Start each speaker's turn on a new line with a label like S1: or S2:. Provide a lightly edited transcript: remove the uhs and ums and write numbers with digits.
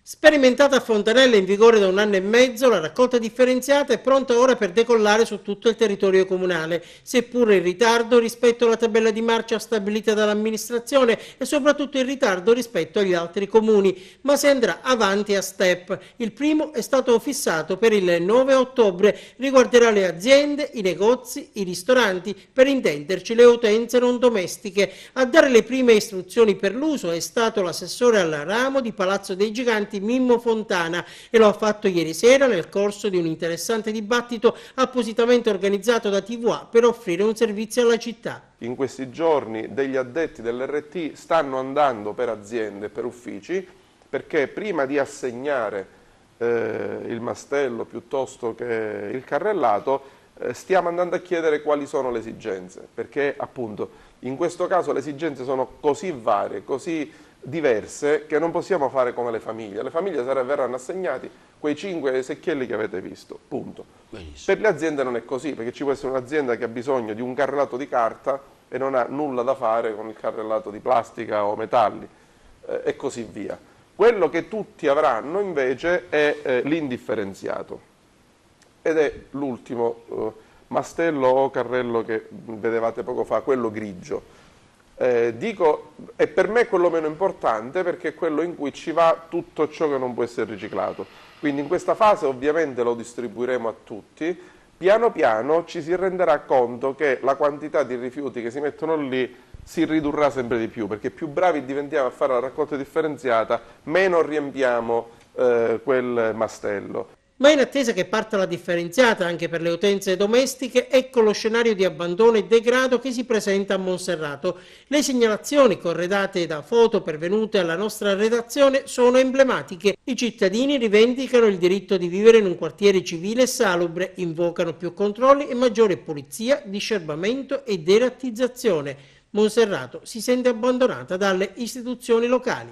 S1: Sperimentata a Fontanelle, in vigore da 1 anno e mezzo, la raccolta differenziata è pronta ora per decollare su tutto il territorio comunale, seppur in ritardo rispetto alla tabella di marcia stabilita dall'amministrazione e soprattutto in ritardo rispetto agli altri comuni, ma si andrà avanti a step. Il primo è stato fissato per il 9 ottobre, riguarderà le aziende, i negozi, i ristoranti, per intenderci le utenze non domestiche. A dare le prime istruzioni per l'uso è stato l'assessore al ramo di Palazzo dei Giganti Mimmo Fontana e lo ha fatto ieri sera nel corso di un interessante dibattito appositamente organizzato da TVA per offrire un servizio alla città.
S2: In questi giorni degli addetti dell'RT stanno andando per aziende e per uffici perché prima di assegnare il mastello piuttosto che il carrellato stiamo andando a chiedere quali sono le esigenze, perché appunto in questo caso le esigenze sono così varie, così diverse, che non possiamo fare come le famiglie. Le famiglie verranno assegnati quei 5 secchielli che avete visto, punto. Benissimo. Per le aziende non è così, perché ci può essere un'azienda che ha bisogno di un carrellato di carta e non ha nulla da fare con il carrellato di plastica o metalli e così via. Quello che tutti avranno invece è l'indifferenziato ed è l'ultimo mastello o carrello che vedevate poco fa, quello grigio. È per me quello meno importante perché è quello in cui ci va tutto ciò che non può essere riciclato. Quindi in questa fase ovviamente lo distribuiremo a tutti, piano piano ci si renderà conto che la quantità di rifiuti che si mettono lì si ridurrà sempre di più, perché più bravi diventiamo a fare la raccolta differenziata, meno riempiamo quel mastello.
S1: Ma in attesa che parta la differenziata anche per le utenze domestiche, ecco lo scenario di abbandono e degrado che si presenta a Monserrato. Le segnalazioni corredate da foto pervenute alla nostra redazione sono emblematiche. I cittadini rivendicano il diritto di vivere in un quartiere civile e salubre, invocano più controlli e maggiore pulizia, diserbamento e derattizzazione. Monserrato si sente abbandonata dalle istituzioni locali.